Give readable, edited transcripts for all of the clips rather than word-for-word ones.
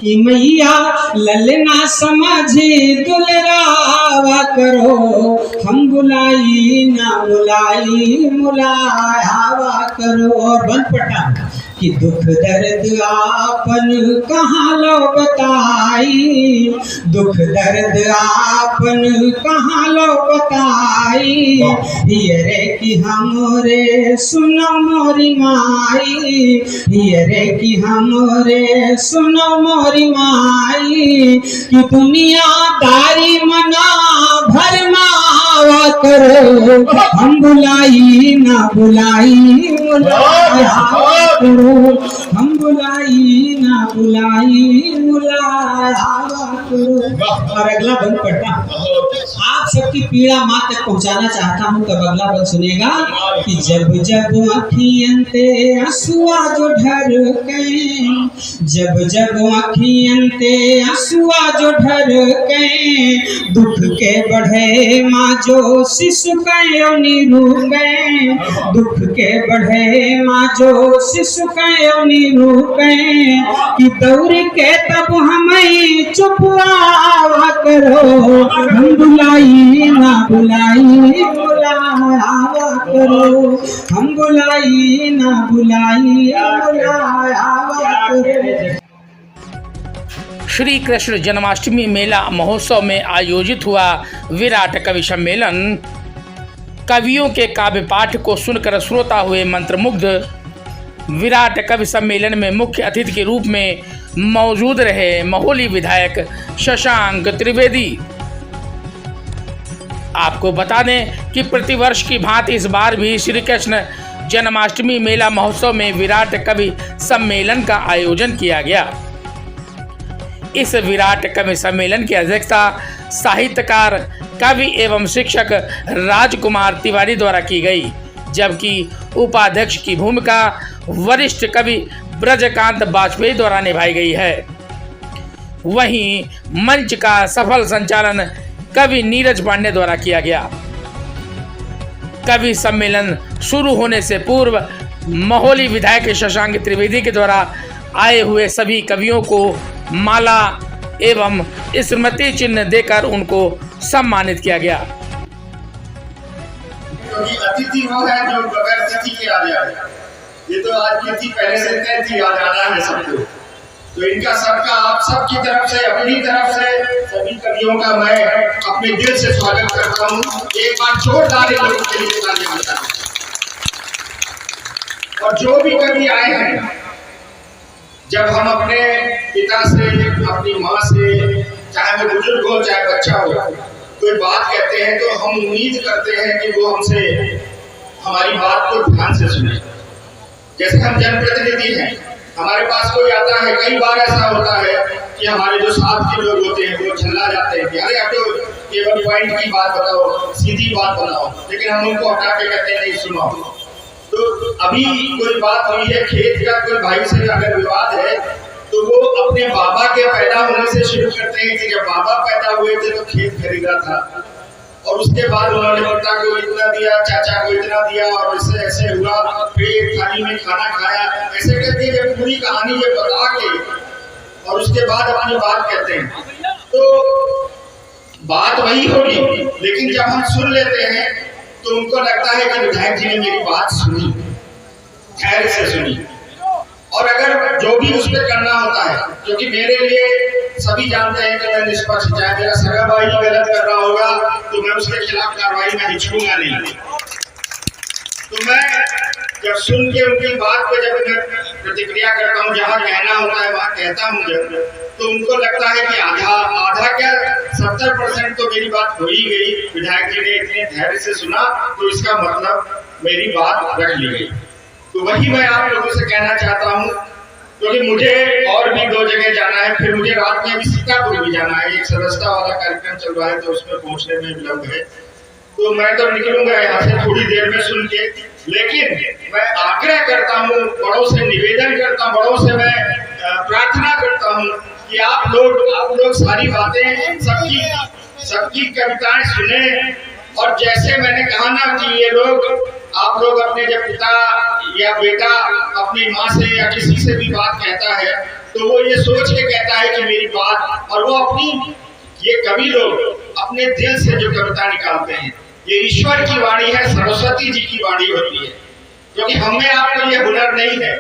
कि मैया ललना समझे दुलरावा करो, हम बुलाई ना बुलाई मुलावा करो। और बंद पटा कि दुख दर्द आपन कहाँ लो बताई, दुख दर्द आपन कहाँ लो बताई, हियरे कि हमरे सुनो मोरी माई, हियरे कि हमरे सुनो मोरी माई, कि दुनियादारी मना भरमावा करो, हम बुलाई ना बुलाई मुलावा करो, हम बुलाई ना बुलाई मुलावा करो। और अगला बंद पढ़ता, आप सबकी पीड़ा माँ तक पहुंचाना चाहता हूँ, तब अगला बंद सुनेगा कि जब जब अखियन ते आंसुआ जो ढरके, जब जब अखियन ते आंसुआ जो ढरके, दुख के बढ़े माँ जो शिशु कयो निरूके, दुख के बढ़े माँ जो शिशु कयो निरूके, कि दौड़ के तब हमें चुपवा करो, हम बुलाई ना बुलाई मुलावा करो, हम बुलाई ना बुलाई मुलावा करो। श्री कृष्ण जन्माष्टमी मेला महोत्सव में आयोजित हुआ विराट कवि सम्मेलन। कवियों के काव्य पाठ को सुनकर श्रोता हुए मंत्रमुग्ध। विराट कवि सम्मेलन में मुख्य अतिथि के रूप में मौजूद रहे महोली विधायक शशांक त्रिवेदी। आपको बता दें कि प्रतिवर्ष की भांति इस बार भी श्री कृष्ण जन्माष्टमी मेला महोत्सव में विराट कवि सम्मेलन का आयोजन किया गया। इस विराट कवि सम्मेलन की अध्यक्षता साहित्यकार, कवि एवं शिक्षक राजकुमार तिवारी द्वारा की गई, जबकि उपाध्यक्ष की भूमिका वरिष्ठ कवि ब्रजकांत वाजपेयी द्वारा निभाई गई है। वहीं मंच का सफल संचालन कवि नीरज पांडे द्वारा किया गया। कवि सम्मेलन शुरू होने से पूर्व महोली विधायक शशांक त्रिवेदी के द्वारा आए हुए सभी कवियों को माला एवं स्मृति चिन्ह देकर उनको सम्मानित किया गया। क्योंकि अतिथि वो है जो बगैर तिथि के आ जाए, ये तो आज तिथि पहले से तय थी, आज आना है सबको। तो इनका सबका आप सबकी तरफ से, अपनी तरफ से सभी कवियों का मैं अपने दिल से स्वागत करता हूँ। एक बार जोरदार लोगों के लिए तालियां बजाएं। और जो भी कवि आए हैं, जब हम अपने पिता से, अपनी माँ से, चाहे वो बुजुर्ग हो चाहे बच्चा हो, कोई बात कहते हैं तो हम उम्मीद करते हैं कि वो हमसे हमारी बात को ध्यान से सुने। जैसे हम जनप्रतिनिधि हैं, हमारे पास कोई आता है, कई बार ऐसा होता है कि हमारे जो साथ के लोग होते हैं वो झल्ला जाते हैं कि अरे अब तो केवल पॉइंट की बात बताओ, सीधी बात बताओ, लेकिन हम उनको हटा के कहते हैं नहीं सुनो। तो अभी कोई बात हुई है खेत का, कोई भाई से अगर विवाद है तो वो अपने बाबा के पैदा होने से शुरू करते हैं कि जब बाबा पैदा हुए थे तो खेत खरीदा था, और उसके बाद उन्होंने पिता को इतना दिया, चाचा को इतना दिया, और इससे ऐसे हुआ, फिर थाली में खाना खाया, ऐसे करके जब पूरी कहानी ये बता के और उसके बाद अपनी बात कहते हैं तो बात वही होगी। लेकिन जब हम सुन लेते हैं तो उनको लगता है कि विधायक जी ने मेरी बात सुनी, धैर्य से सुनी, और अगर जो भी उस पर करना होता है, क्योंकि मेरे लिए सभी जानते हैं कि मैं निष्पक्ष, चाहे मेरा सगा भाई गलत कर रहा होगा तो मैं उसके खिलाफ कार्रवाई में हिचकूंगा नहीं। तो मैं जब सुन के उनकी बात पे जब मैं प्रतिक्रिया करता हूँ, जहाँ कहना होता है वहाँ कहता हूँ जब, तो उनको लगता है कि आधा क्या 70% तो मेरी बात हो ही गई, विधायक जी ने इतने धैर्य से सुना तो इसका मतलब मेरी बात रख ली गई। तो वही मैं आप लोगों से कहना चाहता हूँ, क्योंकि मुझे और भी 2 जगह जाना है, फिर मुझे रात में अभी सीतापुर भी जाना है, एक सदस्यता वाला कार्यक्रम चल रहा है तो उसमें पहुंचने में विलंब है। तो मैं तो निकलूंगा यहाँ से थोड़ी देर में सुन के, लेकिन मैं आग्रह करता हूँ, बड़ों से निवेदन करता हूँ, बड़ों से मैं प्रार्थना करता हूँ कि आप लोग सारी बातें, सबकी कविताएं सुने। और जैसे मैंने कहा ना कि ये लोग, आप लोग अपने जब पिता या बेटा अपनी माँ से या किसी से भी बात कहता है तो वो ये सोच के कहता है कि मेरी बात, और वो अपनी, ये कवि लोग अपने दिल से जो कविता निकालते हैं, ये ईश्वर की वाणी है, सरस्वती जी की वाणी होती है, क्योंकि हमें आपको ये हुनर नहीं है।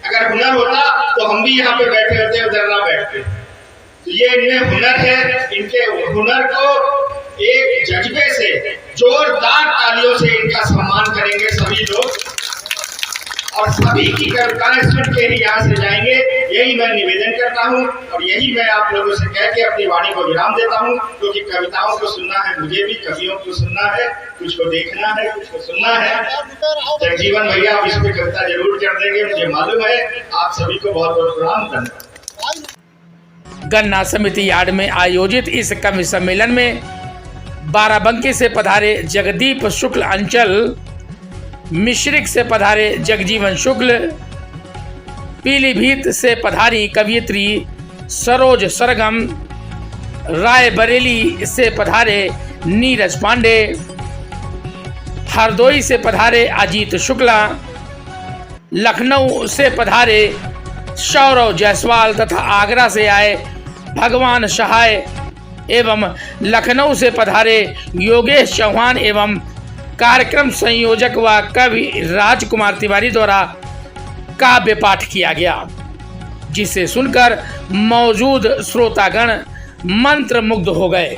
अगर हुनर होता तो हम भी यहाँ पे बैठे होते, उधर ना बैठते। तो ये इनमें हुनर है, इनके हुनर को एक जज्बे से जोरदार तालियों से इनका सम्मान करेंगे सभी लोग, और सभी की कविताएं सुन के ही यहाँ से जाएंगे। यही मैं निवेदन करता हूँ और यही मैं आप लोगों से कह के अपनी वाणी को विराम देता हूँ, क्योंकि कविताओं को सुनना है मुझे भी, कवियों को सुनना है, कुछ को देखना है, कुछ को सुनना है। जगजीवन भैया आप इस पे कविता जरूर कर देंगे, मुझे मालूम है। आप सभी को बहुत बहुत प्रणाम। धन्यवाद। गन्ना समिति यार्ड में आयोजित इस कवि सम्मेलन में बाराबंकी से पधारे जगदीप शुक्ल अंचल, मिश्रिक से पधारे जगजीवन शुक्ल, पीलीभीत से पधारी कवियत्री सरोज सरगम, रायबरेली से पधारे नीरज पांडे, हरदोई से पधारे अजीत शुक्ला, लखनऊ से पधारे सौरव जायसवाल तथा आगरा से आए भगवान सहाय एवं लखनऊ से पधारे योगेश चौहान एवं कार्यक्रम संयोजक व कवि राजकुमार तिवारी द्वारा काव्य पाठ किया गया, जिसे सुनकर मौजूद श्रोतागण मंत्र मुग्ध हो गए।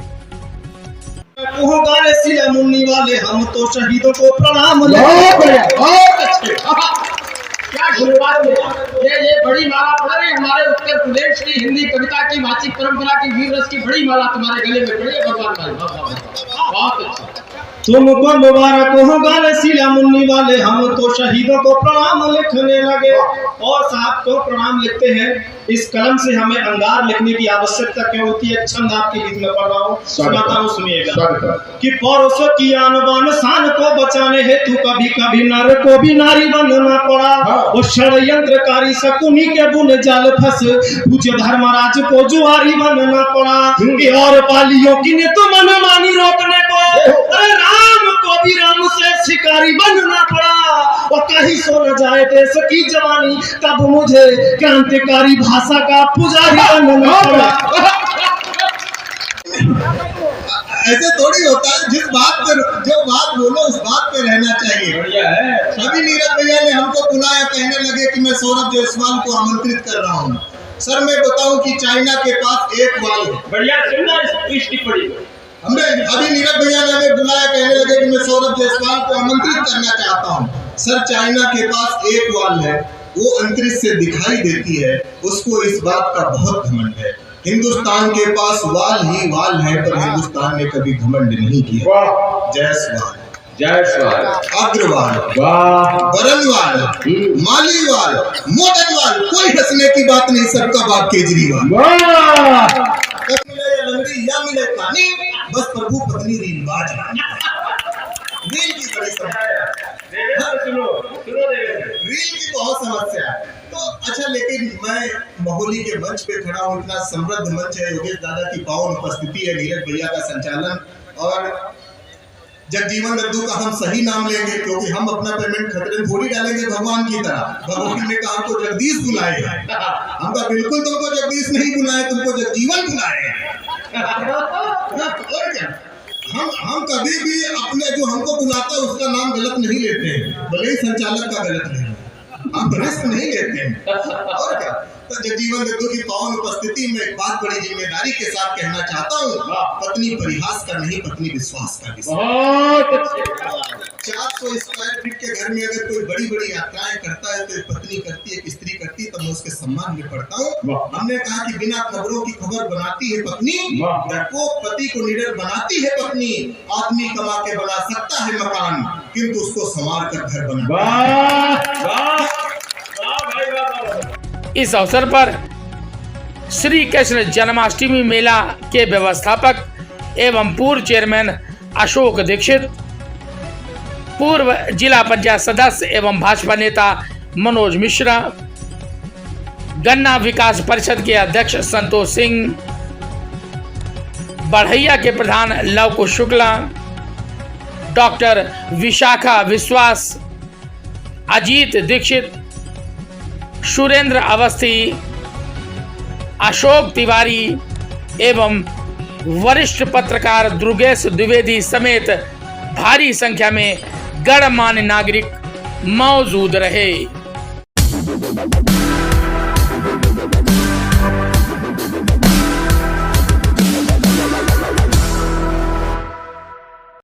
मुन्नी वाले हम तो शहीदों को प्रणाम। बहुत अच्छे, क्या शुरुआत है। ये बड़ी माला पड़ रही हमारे उत्तर प्रदेश की हिंदी कविता की वाचिक परंपरा की वीर रस की बड़ी माला तुम्हारे गले में पड़ी है भगवान भाई। बहुत अच्छा। तुमको मुबारक हो गाने सीला मुन्नी वाले हम तो शहीदों को प्रणाम लिखने लगे। और साहब को प्रणाम लिखते हैं, इस कलम से हमें अंगार लिखने की आवश्यकता क्यों होती है? छंद आपके गीत में पढ़ रहा हूँ, सुनिएगा कि पौरुषों की आन बान शान को बचाने हेतु कभी कभी नर को भी नारी बनना पड़ा। वो षड्यंत्रकारी शकुनी के बुन जाल फंस पूज्य धर्मराज को जुआरी बनना पड़ा। और पालियों की ने तो मनमानी रोकने को अरे राम को भी राम से शिकारी बनना पड़ा। और कहीं सो न जाए देश की जवानी, तब मुझे क्रांतिकारी भाषा का पुजारी बनना पड़ा। ऐसे थोड़ी होता है, जिस बात पर जो बात बोलो उस बात पे रहना चाहिए। बढ़िया है। अभी नीरज भैया ने हमको बुलाया, कहने लगे कि मैं सौरभ जायसवाल को आमंत्रित कर रहा हूँ। सर मैं बताऊं कि चाइना के पास एक वाल है। बढ़िया, सुंदर टिप्पणी। हमने अभी नीरज भैया ने हमें बुलाया, कहने लगे कि मैं सौरभ जायसवाल को आमंत्रित करना चाहता हूँ। सर चाइना के पास एक वाल है, वो अंतरिक्ष से दिखाई देती है, उसको इस बात का बहुत घमंड है। हिंदुस्तान के पास वाल ही वाल है, पर हिंदुस्तान ने कभी घमंड नहीं किया। जायसवाल, जायसवाल, अग्रवाल, बरनवाल, मालीवाल, मोदनवाल, कोई हंसने की बात नहीं, सबका बाप केजरीवाल। मिले या लंगड़ी या मिले पानी, बस प्रभु पत्नी रीलबाज है। रील की बड़ी समस्या रील की बहुत समस्या है। तो अच्छा, लेकिन मैं महोली के मंच पे खड़ा हूँ, इतना समृद्ध मंच है, योगेश दादा की पावन उपस्थिति है, नीरज भैया का संचालन, और जगजीवन दद्दू का हम सही नाम लेंगे, क्योंकि हम अपना पेमेंट खतरे में थोड़ी डालेंगे भगवान की तरह। भगवान ने कहा हमको जगदीश बुलाए, हम कहा बिल्कुल तुमको जगदीश नहीं बुलाए, तुमको जगजीवन बुलाए। और क्या, हम कभी भी अपने जो हमको बुलाता है उसका नाम गलत नहीं लेते हैं, भले ही संचालक का गलत नहीं, हम रिस्क नहीं लेते हैं। और क्या, तो जगजीवन दद्दू की पावन उपस्थिति में एक बात बड़ी जिम्मेदारी के साथ कहना चाहता हूँ, पत्नी परिहास का नहीं, पत्नी विश्वास का। 400 स्क्वायर फीट के घर में अगर कोई बड़ी बड़ी यात्राएं करता है तो एक पत्नी करती है, एक स्त्री करती है, तब मैं उसके सम्मान में पढ़ता हूँ। हमने कहा कि बिना खबरों की खबर बनाती है पत्नी, डरपोक पति को निडर बनाती है पत्नी। आदमी कमा के बना सकता है मकान, किंतु उसको संवार कर घर बना। इस अवसर पर श्री कृष्ण जन्माष्टमी मेला के व्यवस्थापक एवं पूर्व चेयरमैन अशोक दीक्षित, पूर्व जिला पंचायत सदस्य एवं भाजपा नेता मनोज मिश्रा, गन्ना विकास परिषद के अध्यक्ष संतोष सिंह, बढ़ैया के प्रधान लवकुश शुक्ला, डॉक्टर विशाखा विश्वास, अजीत दीक्षित, सुरेंद्र अवस्थी, अशोक तिवारी एवं वरिष्ठ पत्रकार दुर्गेश द्विवेदी समेत भारी संख्या में गणमान्य नागरिक मौजूद रहे।